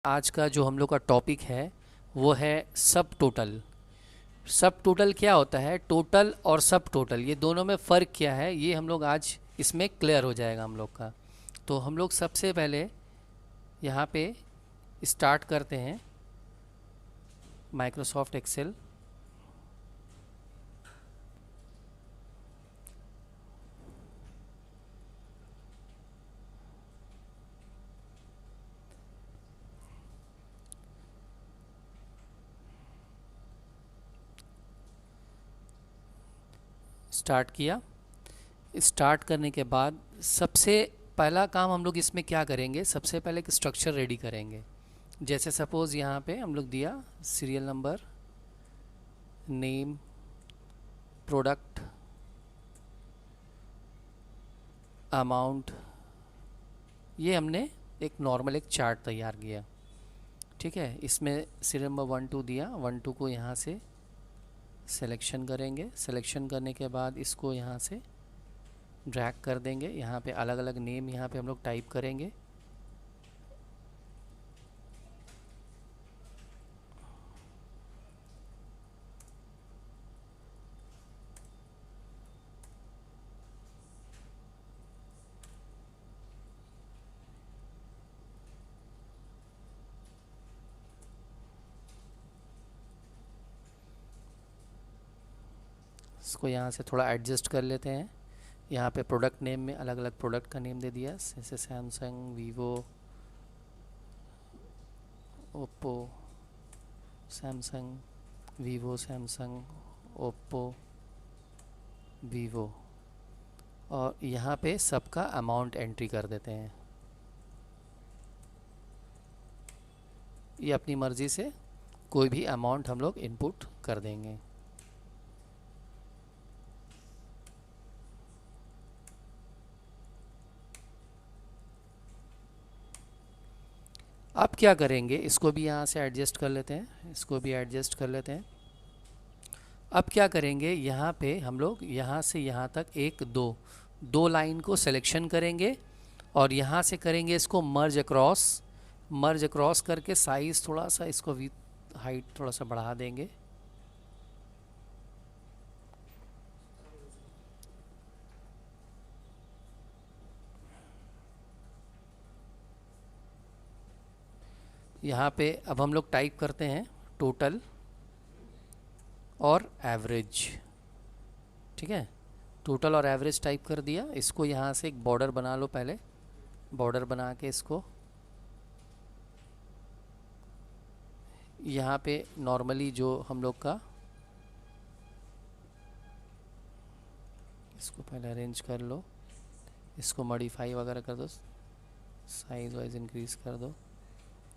आज का जो हम लोग का टॉपिक है वो है सब टोटल। सब टोटल क्या होता है, टोटल और सब टोटल ये दोनों में फ़र्क क्या है, ये हम लोग आज इसमें क्लियर हो जाएगा हम लोग का। तो हम लोग सबसे पहले यहाँ पे स्टार्ट करते हैं माइक्रोसॉफ्ट एक्सेल। स्टार्ट किया। स्टार्ट करने के बाद सबसे पहला काम हम लोग इसमें क्या करेंगे, सबसे पहले एक स्ट्रक्चर रेडी करेंगे। जैसे सपोज़ यहाँ पे हम लोग दिया serial number, name, product, amount, ये हमने एक नॉर्मल एक चार्ट तैयार किया। ठीक है, इसमें सीरियल नंबर 1 2 दिया। 1 2 को यहाँ से सिलेक्शन करेंगे। सिलेक्शन करने के बाद इसको यहाँ से ड्रैग कर देंगे। यहाँ पे अलग अलग नेम यहाँ पे हम लोग टाइप करेंगे। इसको यहाँ से थोड़ा एडजस्ट कर लेते हैं। यहाँ पे प्रोडक्ट नेम में अलग अलग प्रोडक्ट का नेम दे दिया, जैसे Samsung, Vivo, Oppo, Samsung, Vivo, Samsung, Oppo, Vivo. और यहाँ पे सबका अमाउंट एंट्री कर देते हैं। ये अपनी मर्ज़ी से कोई भी अमाउंट हम लोग इनपुट कर देंगे। अब क्या करेंगे, इसको भी यहाँ से एडजस्ट कर लेते हैं, इसको भी एडजस्ट कर लेते हैं। अब क्या करेंगे, यहाँ पे हम लोग यहाँ से यहाँ तक एक दो लाइन को सिलेक्शन करेंगे और यहाँ से करेंगे इसको मर्ज अक्रॉस करके साइज़ थोड़ा सा इसको हाइट थोड़ा सा बढ़ा देंगे। यहाँ पे अब हम लोग टाइप करते हैं टोटल और एवरेज। ठीक है, टोटल और एवरेज टाइप कर दिया। इसको यहाँ से एक बॉर्डर बना लो, पहले बॉर्डर बना के इसको यहाँ पे नॉर्मली जो हम लोग का, इसको पहले अरेंज कर लो, इसको मॉडिफाई वगैरह कर दो, साइज वाइज इंक्रीज कर दो,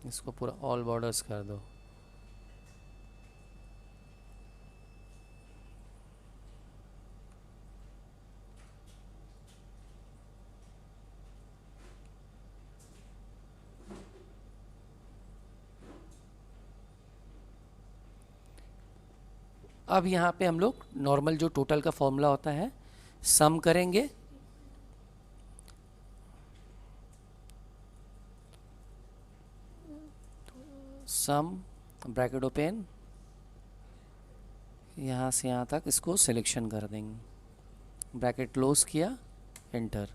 इसको पूरा ऑल बॉर्डर्स कर दो। अब यहाँ पे हम लोग नॉर्मल जो टोटल का फॉर्मूला होता है सम करेंगे। सम ब्रैकेट ओपन, यहाँ से यहाँ तक इसको सिलेक्शन कर देंगे, ब्रैकेट क्लोज किया, एंटर।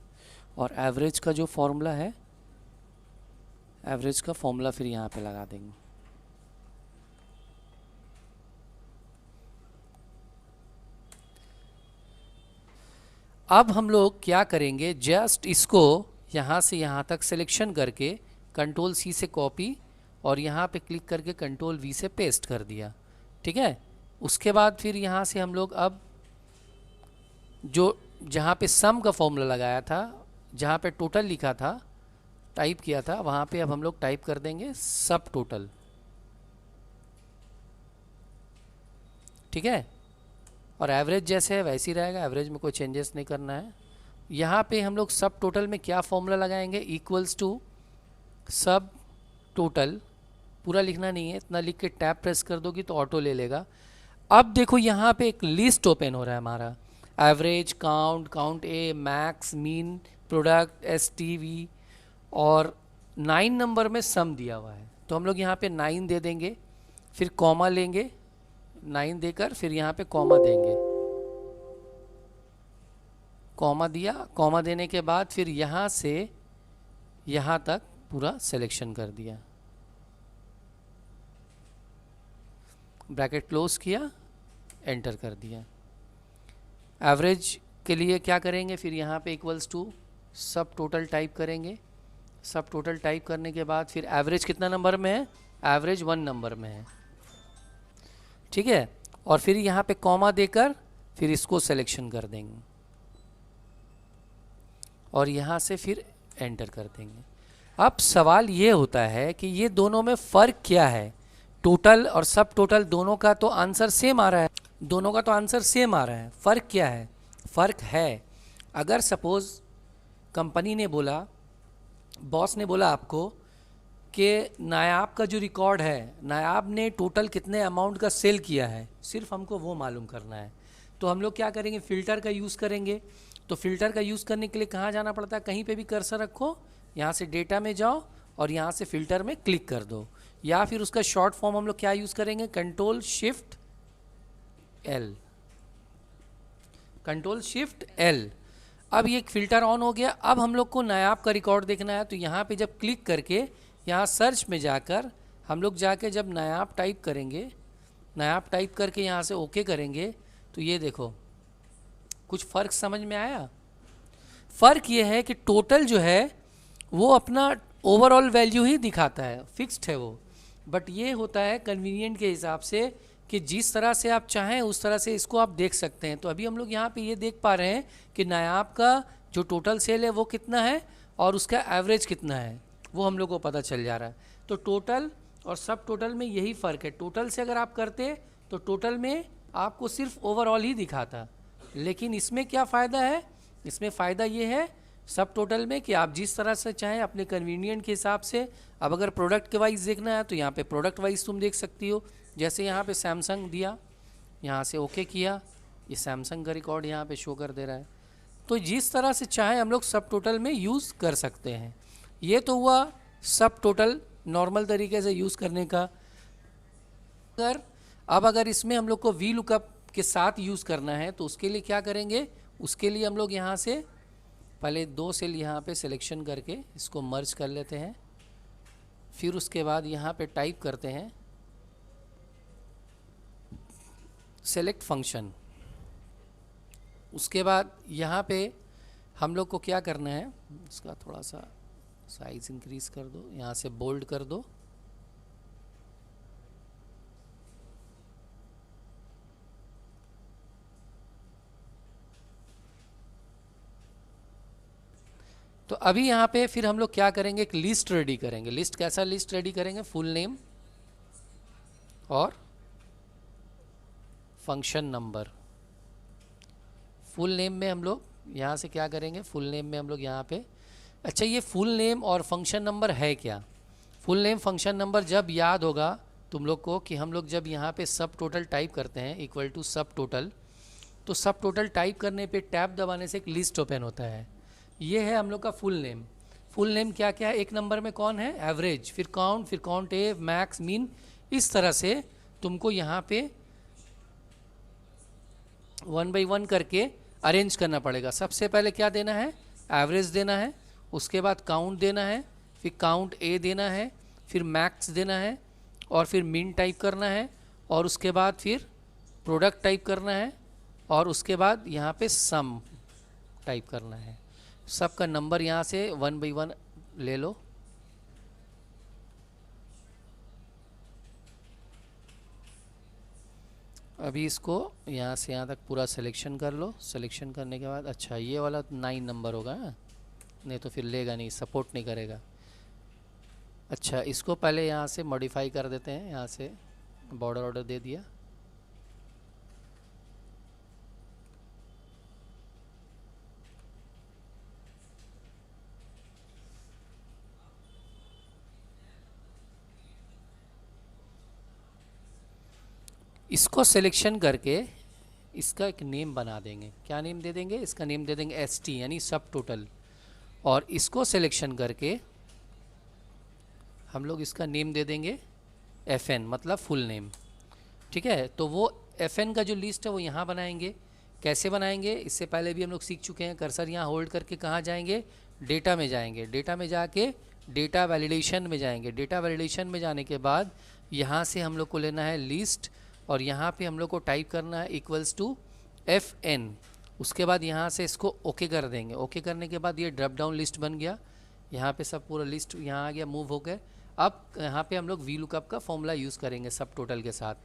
और एवरेज का जो फॉर्मूला है, एवरेज का फॉर्मूला फिर यहाँ पे लगा देंगे। अब हम लोग क्या करेंगे, जस्ट इसको यहाँ से यहाँ तक सिलेक्शन करके कंट्रोल सी से कॉपी और यहाँ पे क्लिक करके कंट्रोल वी से पेस्ट कर दिया। ठीक है, उसके बाद फिर यहाँ से हम लोग अब जो जहाँ पे सम का फॉर्मूला लगाया था, जहाँ पे टोटल लिखा था, टाइप किया था, वहाँ पे अब हम लोग टाइप कर देंगे सब टोटल। ठीक है, और एवरेज जैसे है वैसे ही रहेगा, एवरेज में कोई चेंजेस नहीं करना है। यहाँ पे हम लोग सब टोटल में क्या फॉर्मूला लगाएंगे, इक्वल्स टू सब टोटल, पूरा लिखना नहीं है, इतना लिख के टैब प्रेस कर दोगी तो ऑटो ले लेगा। अब देखो यहाँ पे एक लिस्ट ओपन हो रहा है हमारा, average, count, count A, max, mean, product, S T V, और 9 नंबर में सम दिया हुआ है। तो हम लोग यहाँ पे 9 दे देंगे, फिर कॉमा लेंगे, 9 देकर फिर यहाँ पे कॉमा देंगे, कॉमा दिया, कॉमा देने के बाद फिर यहाँ से यहाँ तक पूरा सिलेक्शन कर दिया, ब्रैकेट क्लोज किया, एंटर कर दिया। एवरेज के लिए क्या करेंगे, फिर यहाँ पे इक्वल्स टू सब टोटल टाइप करेंगे, सब टोटल टाइप करने के बाद फिर एवरेज कितना नंबर में है, एवरेज 1 नंबर में है, ठीक है। और फिर यहाँ पे कॉमा देकर फिर इसको सिलेक्शन कर देंगे और यहाँ से फिर एंटर कर देंगे। अब सवाल ये होता है कि ये दोनों में फ़र्क क्या है, टोटल और सब टोटल दोनों का तो आंसर सेम आ रहा है, दोनों का तो आंसर सेम आ रहा है, फ़र्क क्या है, फ़र्क है अगर सपोज़ कंपनी ने बोला, बॉस ने बोला आपको कि नायाब का जो रिकॉर्ड है, नायाब ने टोटल कितने अमाउंट का सेल किया है, सिर्फ हमको वो मालूम करना है। तो हम लोग क्या करेंगे, फ़िल्टर का यूज़ करेंगे। तो फ़िल्टर का यूज़ करने के लिए कहाँ जाना पड़ता है, कहीं पे भी कर्सर रखो, यहाँ से डेटा में जाओ और यहाँ से फ़िल्टर में क्लिक कर दो, या फिर उसका शॉर्ट फॉर्म हम लोग क्या यूज़ करेंगे, control shift L, control shift L. अब ये फ़िल्टर ऑन हो गया। अब हम लोग को नायाब का रिकॉर्ड देखना है, तो यहाँ पे जब क्लिक करके यहाँ सर्च में जाकर हम लोग जाके जब नायाब टाइप करेंगे, नायाब टाइप करके यहाँ से ओके करेंगे, तो ये देखो कुछ फ़र्क समझ में आया। फ़र्क ये है कि टोटल जो है वो अपना ओवरऑल वैल्यू ही दिखाता है, फिक्स्ड है वो, बट ये होता है कन्वीनियंट के हिसाब से कि जिस तरह से आप चाहें उस तरह से इसको आप देख सकते हैं। तो अभी हम लोग यहाँ पे ये देख पा रहे हैं कि नायाब का जो टोटल सेल है वो कितना है और उसका एवरेज कितना है, वो हम लोग को पता चल जा रहा है। तो टोटल और सब टोटल में यही फ़र्क है, टोटल से अगर आप करते तो टोटल में आपको सिर्फ ओवरऑल ही दिखाता, लेकिन इसमें क्या फ़ायदा है, इसमें फ़ायदा ये है सब टोटल में कि आप जिस तरह से चाहें अपने कन्वीनियंट के हिसाब से, अब अगर प्रोडक्ट के वाइज देखना है तो यहाँ पे प्रोडक्ट वाइज तुम देख सकती हो। जैसे यहाँ पे सैमसंग दिया, यहाँ से ओके किया, ये सैमसंग का रिकॉर्ड यहाँ पे शो कर दे रहा है। तो जिस तरह से चाहें हम लोग सब टोटल में यूज़ कर सकते हैं। ये तो हुआ सब टोटल नॉर्मल तरीके से यूज़ करने का। अगर इसमें हम लोग को वी लुकअप के साथ यूज़ करना है तो उसके लिए क्या करेंगे, उसके लिए हम लोग यहाँ से पहले 2 सेल यहाँ पे सिलेक्शन करके इसको मर्ज कर लेते हैं, फिर उसके बाद यहाँ पे टाइप करते हैं सेलेक्ट फंक्शन। उसके बाद यहाँ पे हम लोग को क्या करना है, इसका थोड़ा सा साइज इंक्रीज कर दो, यहाँ से बोल्ड कर दो, तो अभी यहाँ पे फिर हम लोग क्या करेंगे, एक लिस्ट रेडी करेंगे। लिस्ट कैसा लिस्ट रेडी करेंगे, फुल नेम और फंक्शन नंबर। फुल नेम में हम लोग यहाँ से क्या करेंगे, फुल नेम में हम लोग यहाँ पे, अच्छा ये फुल नेम और फंक्शन नंबर है क्या, फुल नेम फंक्शन नंबर जब याद होगा तुम लोग को कि हम लोग जब यहाँ पे सब टोटल टाइप करते हैं इक्वल टू सब टोटल, तो सब टोटल टाइप करने पे टैब दबाने से एक लिस्ट ओपन होता है। ये है हम लोग का फुल नेम। फुल नेम क्या क्या है, एक नंबर में कौन है, एवरेज, फिर काउंट ए, मैक्स, मीन, इस तरह से तुमको यहाँ पे 1 by 1 करके अरेंज करना पड़ेगा। सबसे पहले क्या देना है, एवरेज देना है, उसके बाद काउंट देना है, फिर काउंट ए देना है, फिर मैक्स देना है, और फिर मिन टाइप करना है, और उसके बाद फिर प्रोडक्ट टाइप करना है, और उसके बाद यहाँ पे सम टाइप करना है। सबका नंबर यहाँ से 1 by 1 ले लो। अभी इसको यहाँ से यहाँ तक पूरा सिलेक्शन कर लो। सिलेक्शन करने के बाद अच्छा ये वाला 9 नंबर होगा, नहीं तो फिर लेगा नहीं, सपोर्ट नहीं करेगा। अच्छा इसको पहले यहाँ से मॉडिफाई कर देते हैं, यहाँ से बॉर्डर ऑर्डर दे दिया। इसको सिलेक्शन करके इसका एक नेम बना देंगे। क्या नेम दे देंगे, इसका नेम दे देंगे ST यानी सब टोटल। और इसको सिलेक्शन करके हम लोग इसका नेम दे देंगे FN, मतलब फुल नेम। ठीक है, तो वो FN का जो लिस्ट है वो यहाँ बनाएंगे। कैसे बनाएंगे, इससे पहले भी हम लोग सीख चुके हैं। कर्सर यहाँ होल्ड करके कहाँ जाएंगे, डेटा में जाएंगे। डेटा में जाके डेटा वैलिडेशन में जाएंगे। डेटा वैलिडेशन में जाने के बाद यहाँ से हम लोग को लेना है लिस्ट, और यहाँ पे हम लोग को टाइप करना है इक्वल्स टू FN। उसके बाद यहाँ से इसको ओके कर देंगे। ओके करने के बाद ये ड्रॉप डाउन लिस्ट बन गया। यहाँ पे सब पूरा लिस्ट यहाँ आ गया, मूव हो गए। अब यहाँ पे हम लोग वी लुकअप का फॉर्मूला यूज़ करेंगे सब टोटल के साथ।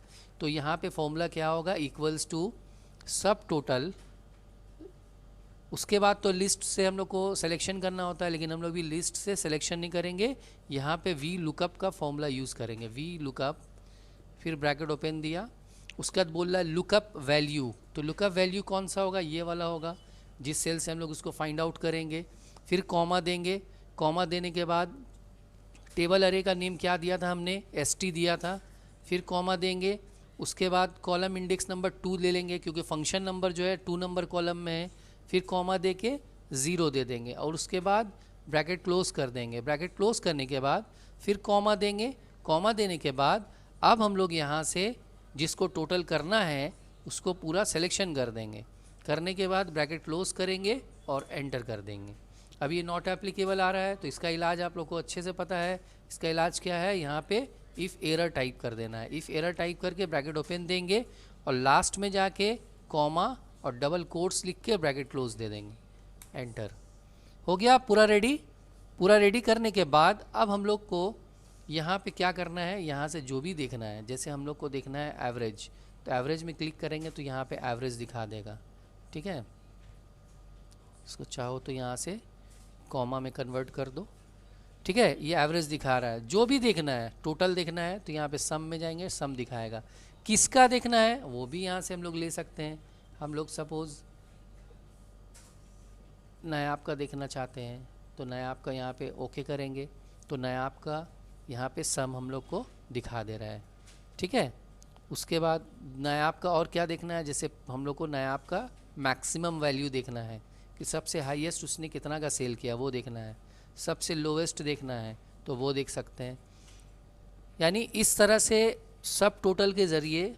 तो यहाँ पे फॉर्मूला क्या होगा, इक्वल्स टू सब टोटल। उसके बाद तो लिस्ट से हम लोग को सिलेक्शन करना होता है, लेकिन हम लोग भी लिस्ट से सिलेक्शन नहीं करेंगे। यहाँ पे वी लुकअप का फॉर्मूला यूज़ करेंगे। वी लुकअप, फिर ब्रैकेट ओपन दिया। उसके बाद बोल रहा है लुकअप वैल्यू। तो लुकअप वैल्यू कौन सा होगा, ये वाला होगा, जिस सेल से हम लोग उसको फाइंड आउट करेंगे। फिर कॉमा देंगे। कॉमा देने के बाद टेबल अरे का नेम क्या दिया था हमने, ST दिया था। फिर कॉमा देंगे। उसके बाद कॉलम इंडेक्स नंबर 2 ले लेंगे, क्योंकि फंक्शन नंबर जो है 2 नंबर कॉलम में है। फिर कॉमा दे के 0 दे देंगे, और उसके बाद ब्रैकेट क्लोज कर देंगे। ब्रैकेट क्लोज करने के बाद फिर कॉमा देंगे। कॉमा देने के बाद अब हम लोग यहाँ से जिसको टोटल करना है उसको पूरा सिलेक्शन कर देंगे। करने के बाद ब्रैकेट क्लोज करेंगे और एंटर कर देंगे। अब ये नॉट एप्लीकेबल आ रहा है, तो इसका इलाज आप लोग को अच्छे से पता है। इसका इलाज क्या है, यहाँ पे इफ़ एरर टाइप कर देना है। इफ़ एरर टाइप करके ब्रैकेट ओपन देंगे, और लास्ट में जाके कॉमा और डबल कोट्स लिख के ब्रैकेट क्लोज दे देंगे। एंटर हो गया, पूरा रेडी। पूरा रेडी करने के बाद अब हम लोग को यहाँ पे क्या करना है, यहाँ से जो भी देखना है, जैसे हम लोग को देखना है एवरेज, तो एवरेज में क्लिक करेंगे तो यहाँ पे एवरेज दिखा देगा। ठीक है, इसको चाहो तो यहाँ से कॉमा में कन्वर्ट कर दो। ठीक है, ये एवरेज दिखा रहा है। जो भी देखना है, टोटल देखना है तो यहाँ पे सम में जाएंगे, सम दिखाएगा। किसका देखना है वो भी यहाँ से हम लोग ले सकते हैं। हम लोग सपोज़ नायाब का देखना चाहते हैं, तो नायाब का यहाँ पे ओके करेंगे, तो नायाब का यहाँ पे सम हम लोग को दिखा दे रहा है। ठीक है, उसके बाद नायाब का और क्या देखना है, जैसे हम लोग को नायाब का मैक्सिमम वैल्यू देखना है कि सबसे हाईएस्ट उसने कितना का सेल किया, वो देखना है। सबसे लोवेस्ट देखना है तो वो देख सकते हैं। यानी इस तरह से सब टोटल के ज़रिए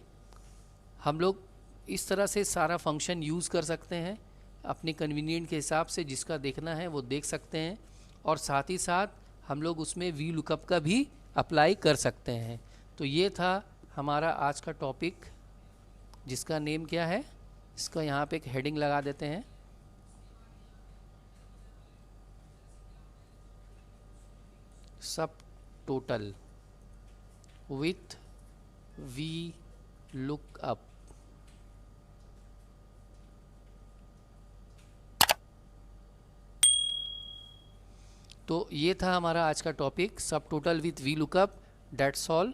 हम लोग इस तरह से सारा फंक्शन यूज़ कर सकते हैं। अपने कन्वीनियंट के हिसाब से जिसका देखना है वो देख सकते हैं, और साथ ही साथ हम लोग उसमें वी लुकअप का भी अप्लाई कर सकते हैं। तो ये था हमारा आज का टॉपिक, जिसका नेम क्या है, इसका यहाँ पे एक हेडिंग लगा देते हैं, सब टोटल विथ वी लुकअप। तो ये था हमारा आज का टॉपिक, सब total with V lookup. That's all.